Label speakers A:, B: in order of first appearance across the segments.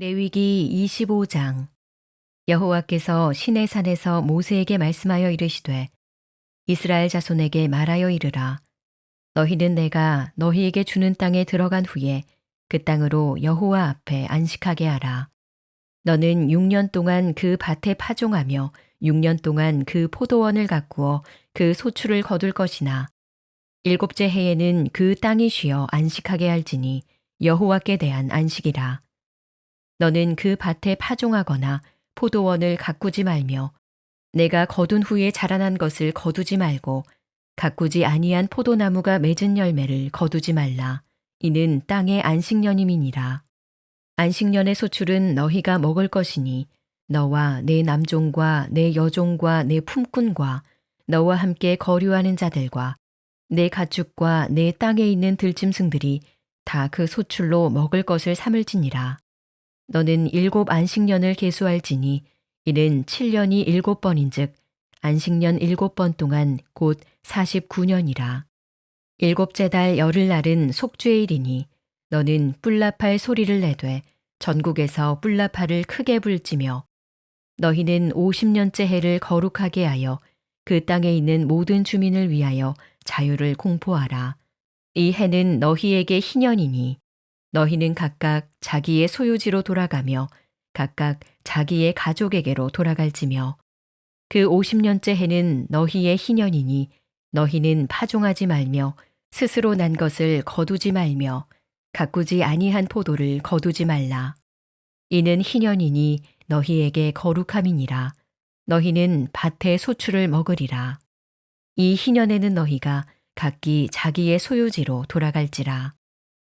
A: 레위기 25장. 여호와께서 시내산에서 모세에게 말씀하여 이르시되 이스라엘 자손에게 말하여 이르라. 너희는 내가 너희에게 주는 땅에 들어간 후에 그 땅으로 여호와 앞에 안식하게 하라. 너는 6년 동안 그 밭에 파종하며 6년 동안 그 포도원을 가꾸어 그 소출을 거둘 것이나 일곱째 해에는 그 땅이 쉬어 안식하게 할지니 여호와께 대한 안식이라. 너는 그 밭에 파종하거나 포도원을 가꾸지 말며 내가 거둔 후에 자라난 것을 거두지 말고 가꾸지 아니한 포도나무가 맺은 열매를 거두지 말라. 이는 땅의 안식년임이니라. 안식년의 소출은 너희가 먹을 것이니 너와 내 남종과 내 여종과 내 품꾼과 너와 함께 거류하는 자들과 내 가축과 내 땅에 있는 들짐승들이 다 그 소출로 먹을 것을 삼을지니라. 너는 7 안식년을 계수할지니 이는 7년이 7번인즉 안식년 7번 동안 곧 49년이라. 일곱째 달 열흘날은 속죄일이니 너는 뿔나팔 소리를 내되 전국에서 뿔나팔을 크게 불지며 너희는 50년째 해를 거룩하게 하여 그 땅에 있는 모든 주민을 위하여 자유를 공포하라. 이 해는 너희에게 희년이니 너희는 각각 자기의 소유지로 돌아가며 각각 자기의 가족에게로 돌아갈지며 그 50년째 해는 너희의 희년이니 너희는 파종하지 말며 스스로 난 것을 거두지 말며 가꾸지 아니한 포도를 거두지 말라. 이는 희년이니 너희에게 거룩함이니라. 너희는 밭의 소출을 먹으리라. 이 희년에는 너희가 각기 자기의 소유지로 돌아갈지라.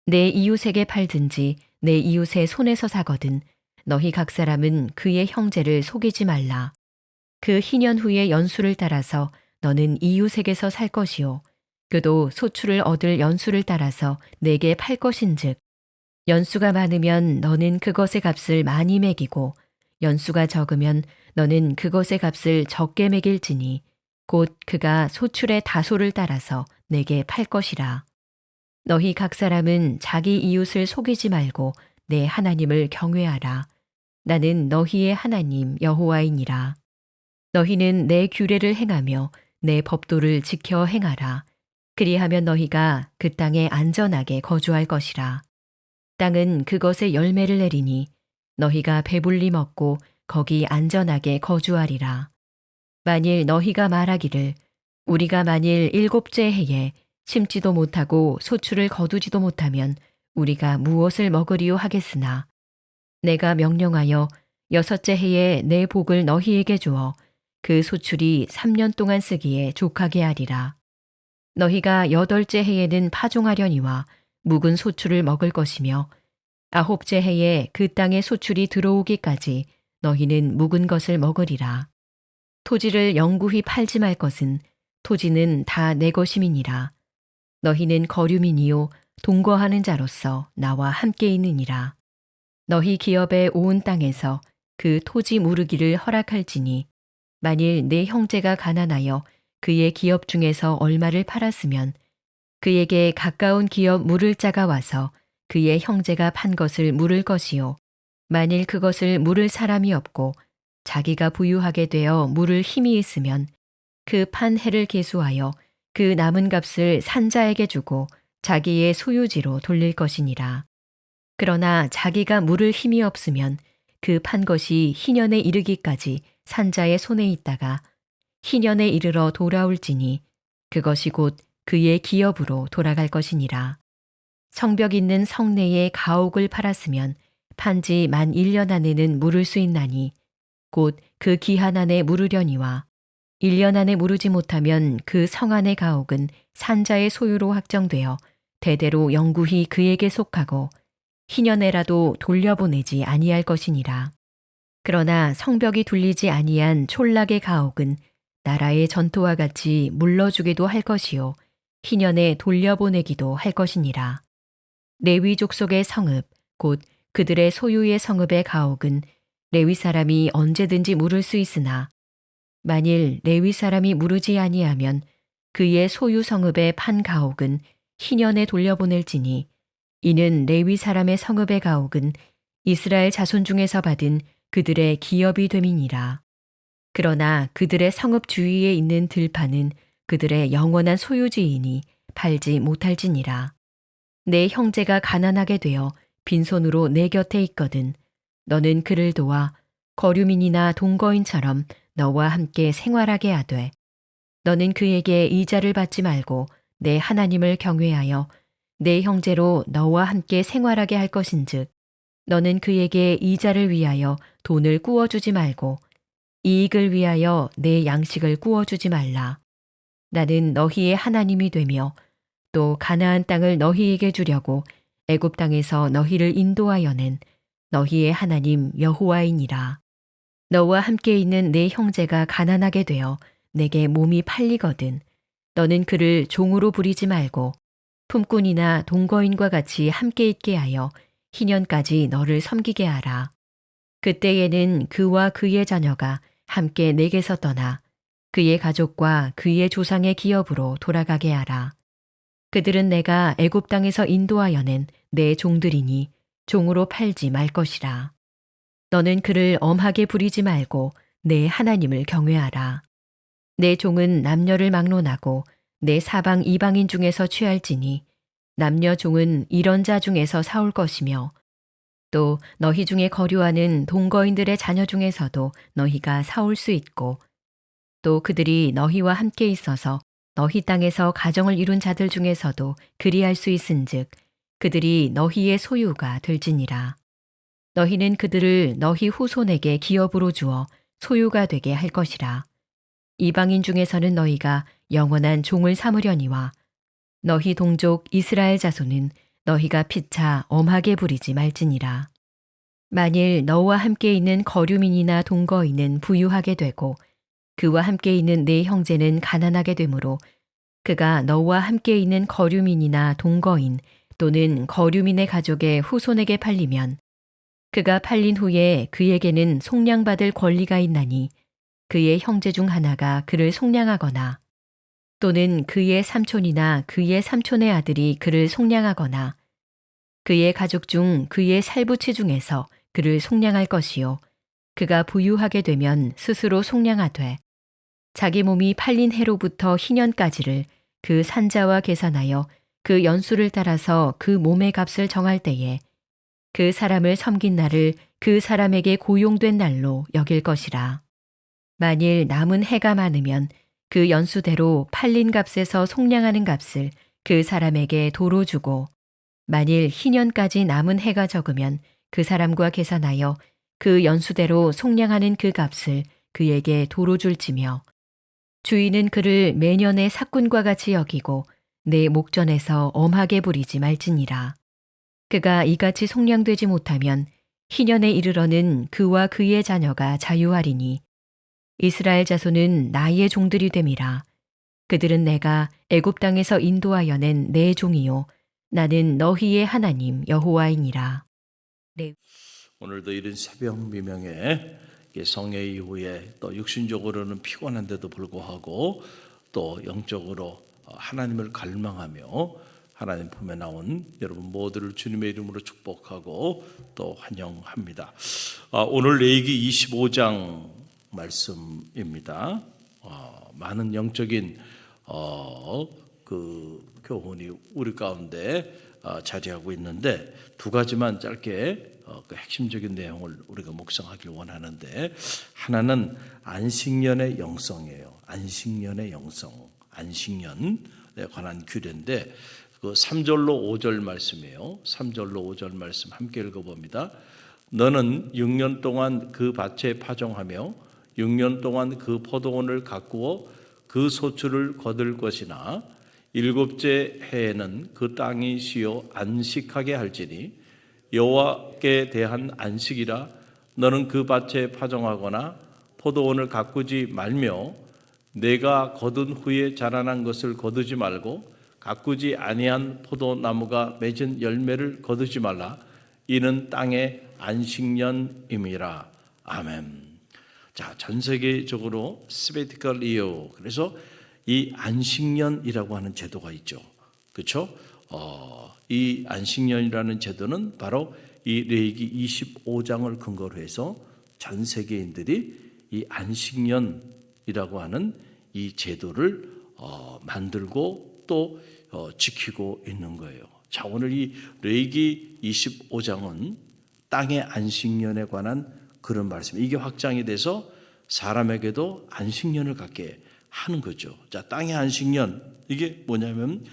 A: 내 이웃에게 팔든지 내 이웃의 손에서 사거든 너희 각 사람은 그의 형제를 속이지 말라. 그 희년 후의 연수를 따라서 너는 이웃에게서 살 것이요 그도 소출을 얻을 연수를 따라서 내게 팔 것인즉 연수가 많으면 너는 그것의 값을 많이 매기고 연수가 적으면 너는 그것의 값을 적게 매길지니 곧 그가 소출의 다소를 따라서 내게 팔 것이라. 너희 각 사람은 자기 이웃을 속이지 말고 내 하나님을 경외하라. 나는 너희의 하나님 여호와이니라. 너희는 내 규례를 행하며 내 법도를 지켜 행하라. 그리하면 너희가 그 땅에 안전하게 거주할 것이라. 땅은 그것의 열매를 내리니 너희가 배불리 먹고 거기 안전하게 거주하리라. 만일 너희가 말하기를 우리가 만일 7째 해에 심지도 못하고 소출을 거두지도 못하면 우리가 무엇을 먹으리요 하겠으나 내가 명령하여 6째 해에 내 복을 너희에게 주어 그 소출이 3년 동안 쓰기에 족하게 하리라. 너희가 8째 해에는 파종하려니와 묵은 소출을 먹을 것이며 9째 해에 그 땅에 소출이 들어오기까지 너희는 묵은 것을 먹으리라. 토지를 영구히 팔지 말 것은 토지는 다 내 것임이니라. 너희는 거류민이요 동거하는 자로서 나와 함께 있느니라. 너희 기업에 온 땅에서 그 토지 무르기를 허락할지니 만일 내 형제가 가난하여 그의 기업 중에서 얼마를 팔았으면 그에게 가까운 기업 물을 자가 와서 그의 형제가 판 것을 물을 것이요 만일 그것을 물을 사람이 없고 자기가 부유하게 되어 물을 힘이 있으면 그 판 해를 계수하여 그 남은 값을 산자에게 주고 자기의 소유지로 돌릴 것이니라. 그러나 자기가 물을 힘이 없으면 그 판 것이 희년에 이르기까지 산자의 손에 있다가 희년에 이르러 돌아올지니 그것이 곧 그의 기업으로 돌아갈 것이니라. 성벽 있는 성내에 가옥을 팔았으면 판지 만 1년 안에는 물을 수 있나니 곧 그 기한 안에 물으려니와 1년 안에 무르지 못하면 그 성 안의 가옥은 산자의 소유로 확정되어 대대로 영구히 그에게 속하고 희년에라도 돌려보내지 아니할 것이니라. 그러나 성벽이 둘리지 아니한 촌락의 가옥은 나라의 전토와 같이 물러주기도 할 것이요 희년에 돌려보내기도 할 것이니라. 레위 족속의 성읍 곧 그들의 소유의 성읍의 가옥은 레위 사람이 언제든지 물을 수 있으나 만일 레위 사람이 무르지 아니하면 그의 소유 성읍의 판 가옥은 희년에 돌려보낼지니 이는 레위 사람의 성읍의 가옥은 이스라엘 자손 중에서 받은 그들의 기업이 됨이니라. 그러나 그들의 성읍 주위에 있는 들판은 그들의 영원한 소유지이니 팔지 못할지니라. 내 형제가 가난하게 되어 빈손으로 내 곁에 있거든 너는 그를 도와 거류민이나 동거인처럼 너와 함께 생활하게 하되 너는 그에게 이자를 받지 말고 내 하나님을 경외하여 내 형제로 너와 함께 생활하게 할 것인즉 너는 그에게 이자를 위하여 돈을 꾸어주지 말고 이익을 위하여 내 양식을 꾸어주지 말라. 나는 너희의 하나님이 되며 또 가나안 땅을 너희에게 주려고 애굽 땅에서 너희를 인도하여 낸 너희의 하나님 여호와이니라. 너와 함께 있는 내 형제가 가난하게 되어 내게 몸이 팔리거든 너는 그를 종으로 부리지 말고 품꾼이나 동거인과 같이 함께 있게 하여 희년까지 너를 섬기게 하라. 그때에는 그와 그의 자녀가 함께 내게서 떠나 그의 가족과 그의 조상의 기업으로 돌아가게 하라. 그들은 내가 애굽 땅에서 인도하여 낸 내 종들이니 종으로 팔지 말 것이라. 너는 그를 엄하게 부리지 말고 내 하나님을 경외하라. 내 종은 남녀를 막론하고 내 사방 이방인 중에서 취할지니 남녀 종은 이런 자 중에서 사올 것이며 또 너희 중에 거류하는 동거인들의 자녀 중에서도 너희가 사올 수 있고 또 그들이 너희와 함께 있어서 너희 땅에서 가정을 이룬 자들 중에서도 그리할 수 있은즉 그들이 너희의 소유가 될지니라. 너희는 그들을 너희 후손에게 기업으로 주어 소유가 되게 할 것이라. 이방인 중에서는 너희가 영원한 종을 삼으려니와 너희 동족 이스라엘 자손은 너희가 피차 엄하게 부리지 말지니라. 만일 너와 함께 있는 거류민이나 동거인은 부유하게 되고 그와 함께 있는 네 형제는 가난하게 되므로 그가 너와 함께 있는 거류민이나 동거인 또는 거류민의 가족의 후손에게 팔리면 그가 팔린 후에 그에게는 속량받을 권리가 있나니 그의 형제 중 하나가 그를 속량하거나 또는 그의 삼촌이나 그의 삼촌의 아들이 그를 속량하거나 그의 가족 중 그의 살부치 중에서 그를 속량할 것이요 그가 부유하게 되면 스스로 속량하되 자기 몸이 팔린 해로부터 희년까지를 그 산자와 계산하여 그 연수를 따라서 그 몸의 값을 정할 때에 그 사람을 섬긴 날을 그 사람에게 고용된 날로 여길 것이라. 만일 남은 해가 많으면 그 연수대로 팔린 값에서 속량하는 값을 그 사람에게 도로 주고 만일 희년까지 남은 해가 적으면 그 사람과 계산하여 그 연수대로 속량하는 그 값을 그에게 도로 줄지며 주인은 그를 매년의 삭군과 같이 여기고 내 목전에서 엄하게 부리지 말지니라. 그가 이같이 속량되지 못하면 희년에 이르러는 그와 그의 자녀가 자유하리니 이스라엘 자손은 나의 종들이 됨이라. 그들은 내가 애굽 땅에서 인도하여 낸 내 종이요 나는 너희의 하나님 여호와이니라. 네.
B: 오늘도 이른 새벽 미명에 성회 이후에 또 육신적으로는 피곤한데도 불구하고 또 영적으로 하나님을 갈망하며 하나님 품에 나온 여러분 모두를 주님의 이름으로 축복하고 또 환영합니다. 오늘 레위기 25장 말씀입니다. 많은 영적인 그 교훈이 우리 가운데 자리하고 있는데 두 가지만 짧게 그 핵심적인 내용을 우리가 묵상하길 원하는데 하나는 안식년의 영성이에요. 안식년의 영성, 안식년에 관한 규례인데 그 3절로 5절 말씀이에요. 3절로 5절 말씀 함께 읽어봅니다. 너는 6년 동안 그 밭에 파종하며 6년 동안 그 포도원을 가꾸어 그 소출을 거둘 것이나 일곱째 해에는 그 땅이 쉬어 안식하게 할지니 여호와께 대한 안식이라. 너는 그 밭에 파종하거나 포도원을 가꾸지 말며 내가 거둔 후에 자라난 것을 거두지 말고 가꾸지 아니한 포도나무가 맺은 열매를 거두지 말라. 이는 땅의 안식년임이라. 아멘. 자, 전 세계적으로 스베티컬 이어 그래서 이 안식년이라고 하는 제도가 있죠. 그렇죠? 이 안식년이라는 제도는 바로 이 레위기 25장을 근거로 해서 전 세계인들이 이 안식년이라고 하는 이 제도를 만들고 또 지키고 있는 거예요. 자, 오늘 이 레위기 25장은 땅의 안식년에 관한 그런 말씀. 이게 확장이 돼서 사람에게도 안식년을 갖게 하는 거죠. 자, 땅의 안식년 이게 뭐냐면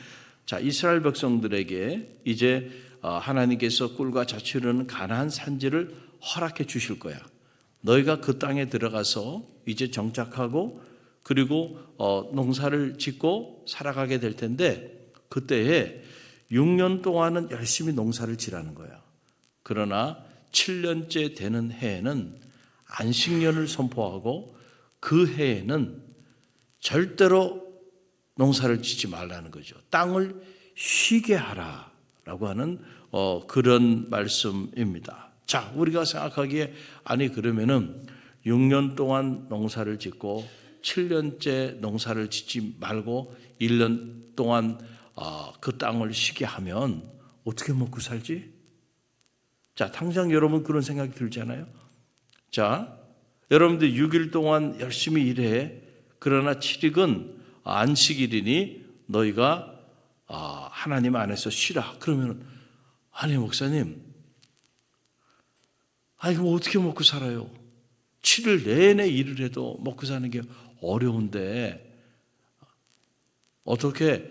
B: 자, 이스라엘 백성들에게 이제 하나님께서 꿀과 젖이 흐르는 가나안 산지를 허락해 주실 거야. 너희가 그 땅에 들어가서 이제 정착하고 그리고 농사를 짓고 살아가게 될 텐데 그때에 6년 동안은 열심히 농사를 지라는 거야. 그러나 7년째 되는 해에는 안식년을 선포하고 그 해에는 절대로 농사를 짓지 말라는 거죠. 땅을 쉬게 하라라고 하는 그런 말씀입니다. 자, 우리가 생각하기에 아니 그러면은 6년 동안 농사를 짓고 7년째 농사를 짓지 말고 1년 동안 그 땅을 쉬게 하면 어떻게 먹고 살지? 자, 당장 여러분 그런 생각이 들잖아요. 자, 여러분들 6일 동안 열심히 일해. 그러나 7일은 안식일이니 너희가 하나님 안에서 쉬라. 그러면 아니 목사님, 아니 그럼 어떻게 먹고 살아요? 7일 내내 일을 해도 먹고 사는 게 어려운데 어떻게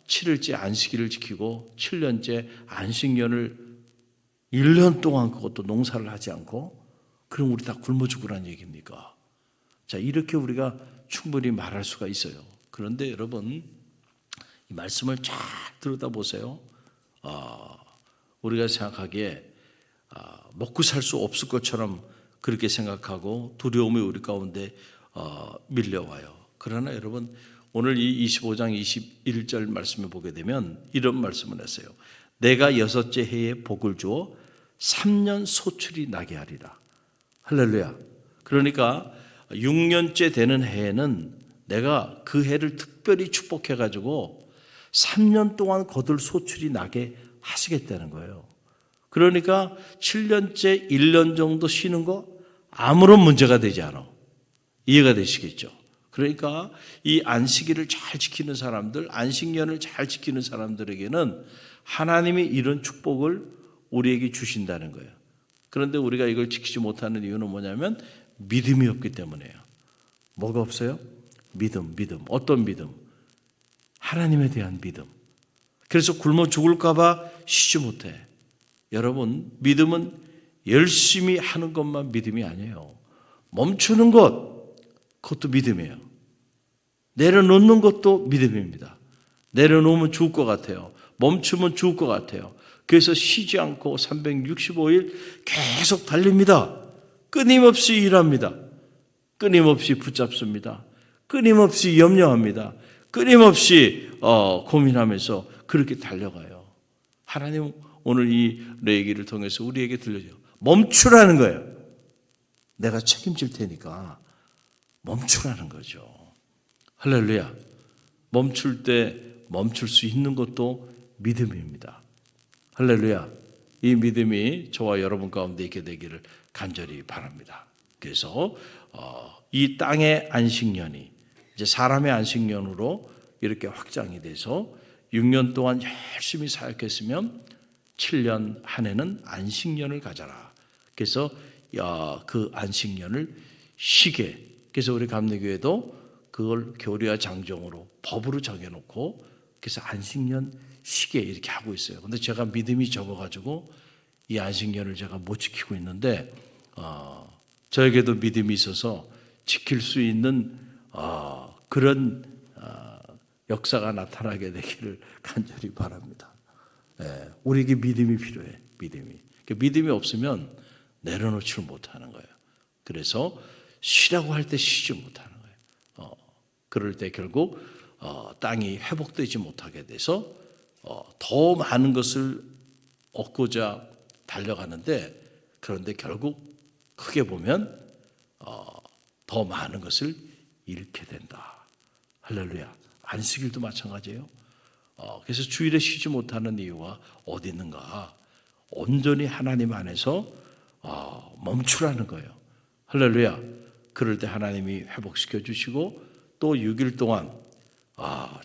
B: 7일째 안식일을 지키고 7년째 안식년을 1년 동안 그것도 농사를 하지 않고 그럼 우리 다 굶어 죽으란 얘기입니까? 자, 이렇게 우리가 충분히 말할 수가 있어요. 그런데 여러분 이 말씀을 잘 들여다보세요. 우리가 생각하기에 먹고 살 수 없을 것처럼 그렇게 생각하고 두려움이 우리 가운데 밀려와요. 그러나 여러분 오늘 이 25장 21절 말씀을 보게 되면 이런 말씀을 했어요. 내가 6째 해에 복을 주어 3년 소출이 나게 하리라. 할렐루야. 그러니까 6년째 되는 해에는 내가 그 해를 특별히 축복해가지고 3년 동안 거둘 소출이 나게 하시겠다는 거예요. 그러니까 7년째 1년 정도 쉬는 거 아무런 문제가 되지 않아. 이해가 되시겠죠? 그러니까 이 안식일을 잘 지키는 사람들, 안식년을 잘 지키는 사람들에게는 하나님이 이런 축복을 우리에게 주신다는 거예요. 그런데 우리가 이걸 지키지 못하는 이유는 뭐냐면 믿음이 없기 때문이에요. 뭐가 없어요? 믿음. 어떤 믿음? 하나님에 대한 믿음. 그래서 굶어 죽을까 봐 쉬지 못해. 여러분, 믿음은 열심히 하는 것만 믿음이 아니에요. 멈추는 것, 그것도 믿음이에요. 내려놓는 것도 믿음입니다. 내려놓으면 죽을 것 같아요. 멈추면 죽을 것 같아요. 그래서 쉬지 않고 365일 계속 달립니다. 끊임없이 일합니다. 끊임없이 붙잡습니다. 끊임없이 염려합니다. 끊임없이 고민하면서 그렇게 달려가요. 하나님 오늘 이 레위기를 통해서 우리에게 들려줘요. 멈추라는 거예요. 내가 책임질 테니까 멈추라는 거죠. 할렐루야. 멈출 때 멈출 수 있는 것도 믿음입니다. 할렐루야. 이 믿음이 저와 여러분 가운데 있게 되기를 간절히 바랍니다. 그래서 이 땅의 안식년이 이제 사람의 안식년으로 이렇게 확장이 돼서 6년 동안 열심히 사역했으면 7년 한 해는 안식년을 가져라. 그래서 그 안식년을 쉬게. 그래서 우리 감리교회도 그걸 교리와 장정으로 법으로 정해놓고 그래서 안식년 쉬게 이렇게 하고 있어요. 그런데 제가 믿음이 적어가지고 이 안식년을 제가 못 지키고 있는데 저에게도 믿음이 있어서 지킬 수 있는 그런 역사가 나타나게 되기를 간절히 바랍니다. 우리에게 믿음이 필요해. 믿음이 없으면 내려놓지를 못하는 거예요. 그래서 쉬라고 할 때 쉬지 못하는 거예요. 그럴 때 결국 땅이 회복되지 못하게 돼서 더 많은 것을 얻고자 달려가는데 그런데 결국 크게 보면 더 많은 것을 잃게 된다. 할렐루야. 안식일도 마찬가지예요. 그래서 주일에 쉬지 못하는 이유가 어디 있는가? 온전히 하나님 안에서 멈추라는 거예요. 할렐루야. 그럴 때 하나님이 회복시켜 주시고 또 6일 동안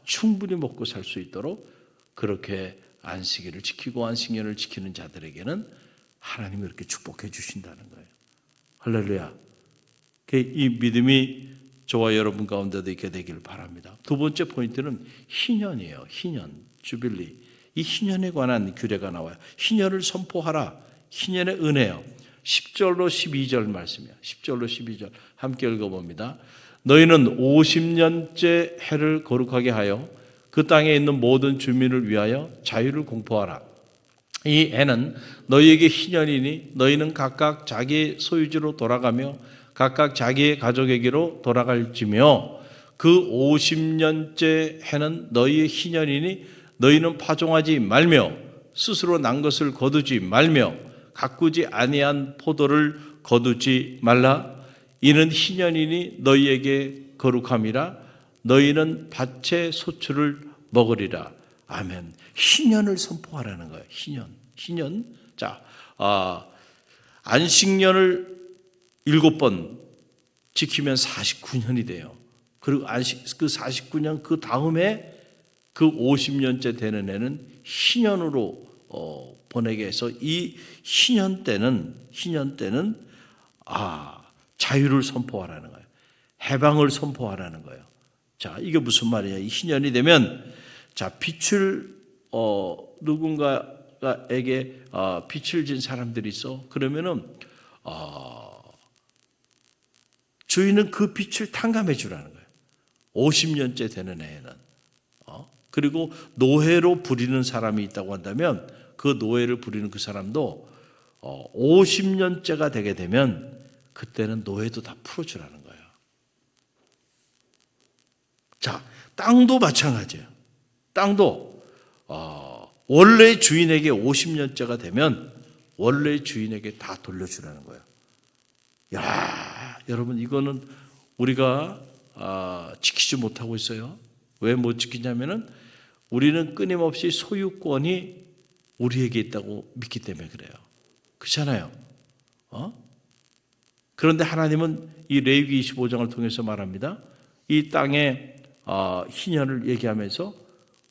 B: 충분히 먹고 살 수 있도록 그렇게 안식일을 지키고 안식년을 지키는 자들에게는 하나님이 그렇게 축복해 주신다는 거예요. 할렐루야. 이 믿음이 저와 여러분 가운데도 있게 되기를 바랍니다. 두 번째 포인트는 희년이에요. 희년, 주빌리. 이 희년에 관한 규례가 나와요. 희년을 선포하라. 희년의 은혜요. 10절로 12절 말씀이에요. 10절로 12절 함께 읽어봅니다. 너희는 50년째 해를 거룩하게 하여 그 땅에 있는 모든 주민을 위하여 자유를 공포하라. 이 해는 너희에게 희년이니 너희는 각각 자기의 소유지로 돌아가며 각각 자기의 가족에게로 돌아갈지며 그 50년째 해는 너희의 희년이니 너희는 파종하지 말며 스스로 난 것을 거두지 말며 가꾸지 아니한 포도를 거두지 말라. 이는 희년이니 너희에게 거룩함이라. 너희는 밭의 소출을 먹으리라. 아멘. 희년을 선포하라는 거예요. 희년. 자, 안식년을 7번 지키면 49년이 돼요. 그리고 그 49년 그 다음에 그 50년째 되는 해는 희년으로 보내게 해서 이 희년 때는 자유를 선포하라는 거예요. 해방을 선포하라는 거예요. 자, 이게 무슨 말이냐? 이 희년이 되면 자, 빛을 누군가에게 빛을 진 사람들이 있어. 그러면은 주인은 그 빛을 탕감해 주라는 거예요. 50년째 되는 해에는. 그리고 노예로 부리는 사람이 있다고 한다면 그 노예를 부리는 그 사람도 50년째가 되게 되면 그때는 노예도 다 풀어주라는 거예요. 자, 땅도 마찬가지예요. 땅도 원래 주인에게 50년째가 되면 원래 주인에게 다 돌려주라는 거예요. 야, 여러분 이거는 우리가 지키지 못하고 있어요. 왜 못 지키냐면은 우리는 끊임없이 소유권이 우리에게 있다고 믿기 때문에 그래요. 그렇잖아요. 그런데 하나님은 이 레위기 25장을 통해서 말합니다. 이 땅의 희년을 얘기하면서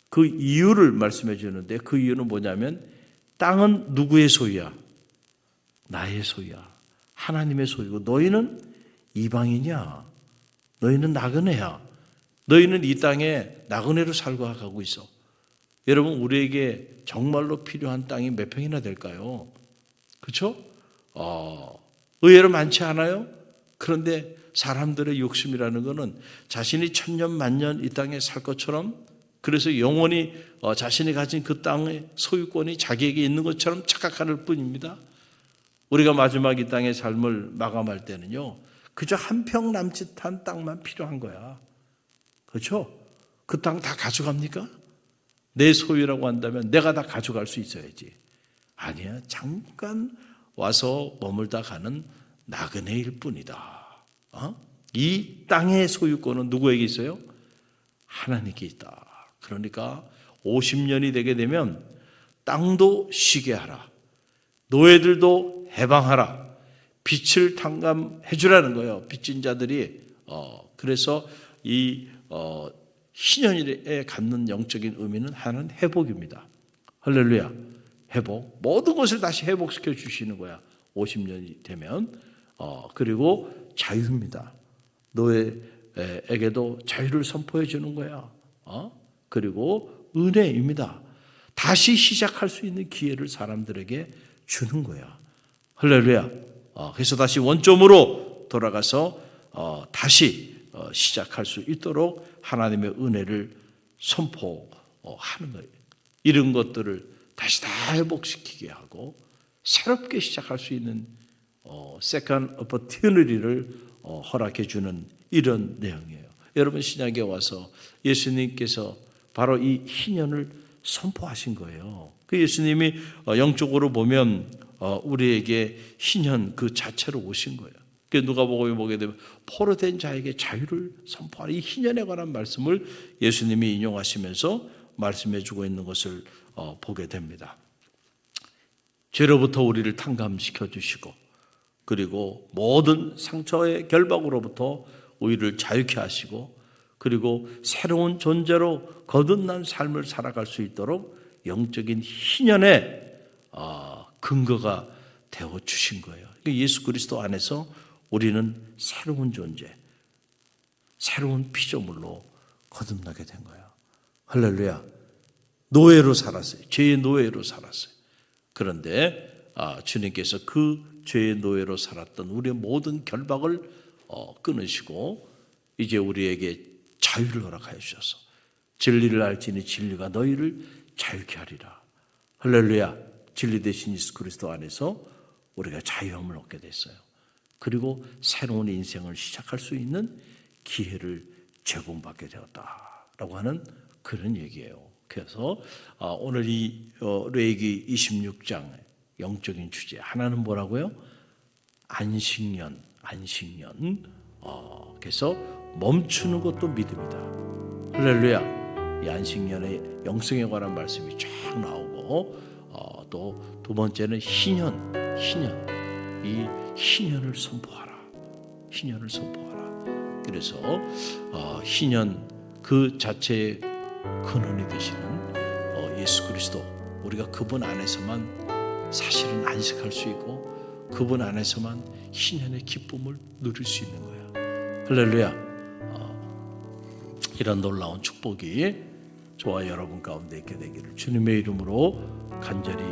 B: 그 이유를 말씀해 주는데 그 이유는 뭐냐면 땅은 누구의 소유야? 나의 소유야. 하나님의 소유고 너희는 이방인이야. 너희는 나그네야. 너희는 이 땅에 나그네로 살고 가고 있어. 여러분 우리에게 정말로 필요한 땅이 몇 평이나 될까요? 그렇죠? 의외로 많지 않아요? 그런데 사람들의 욕심이라는 것은 자신이 천년 만년 이 땅에 살 것처럼 그래서 영원히 자신이 가진 그 땅의 소유권이 자기에게 있는 것처럼 착각할 뿐입니다. 우리가 마지막 이 땅의 삶을 마감할 때는요. 그저 한 평 남짓한 땅만 필요한 거야. 그렇죠? 그 땅 다 가져갑니까? 내 소유라고 한다면 내가 다 가져갈 수 있어야지. 아니야. 잠깐 와서 머물다 가는 나그네일 뿐이다. 이 땅의 소유권은 누구에게 있어요? 하나님께 있다. 그러니까 50년이 되게 되면 땅도 쉬게 하라. 노예들도 해방하라. 빛을 탕감해 주라는 거예요. 빚진 자들이 그래서 이 희년일에 갖는 영적인 의미는 하나는 회복입니다. 할렐루야. 회복. 모든 것을 다시 회복시켜 주시는 거야. 50년이 되면. 그리고 자유입니다. 노예에게도 자유를 선포해 주는 거야. 그리고 은혜입니다. 다시 시작할 수 있는 기회를 사람들에게 주는 거야. 할렐루야. 그래서 다시 원점으로 돌아가서 다시 시작할 수 있도록 하나님의 은혜를 선포하는 거예요. 이런 것들을 다시 다 회복시키게 하고 새롭게 시작할 수 있는 second opportunity를 허락해 주는 이런 내용이에요. 여러분 신약에 와서 예수님께서 바로 이 희년을 선포하신 거예요. 그 예수님이 영적으로 보면 우리에게 희년 그 자체로 오신 거예요. 누가복음에 보게 되면 포로된 자에게 자유를 선포하는 이 희년에 관한 말씀을 예수님이 인용하시면서 말씀해 주고 있는 것을 보게 됩니다. 죄로부터 우리를 탕감시켜 주시고 그리고 모든 상처의 결박으로부터 우리를 자유케 하시고 그리고 새로운 존재로 거듭난 삶을 살아갈 수 있도록 영적인 희년의 근거가 되어 주신 거예요. 예수 그리스도 안에서 우리는 새로운 존재, 새로운 피조물로 거듭나게 된 거예요. 할렐루야. 노예로 살았어요. 죄의 노예로 살았어요. 그런데 주님께서 그 죄의 노예로 살았던 우리의 모든 결박을 끊으시고 이제 우리에게 자유를 허락하여 주셔서 진리를 알지니 진리가 너희를 자유케 하리라. 할렐루야. 진리 되신 예수 그리스도 안에서 우리가 자유함을 얻게 됐어요. 그리고 새로운 인생을 시작할 수 있는 기회를 제공받게 되었다라고 하는 그런 얘기예요. 그래서 오늘 이 레위기 26장 영적인 주제 하나는 뭐라고요? 안식년. 그래서 멈추는 것도 믿음이다. 할렐루야. 이 안식년의 영성에 관한 말씀이 쫙 나오고 또 두 번째는 희년. 이 희년을 선포하라. 그래서 희년 그 자체의 근원이 되시는 예수 그리스도, 우리가 그분 안에서만 사실은 안식할 수 있고 그분 안에서만 희년의 기쁨을 누릴 수 있는 거야. 할렐루야. 이런 놀라운 축복이 저와 여러분 가운데 있게 되기를 주님의 이름으로 간절히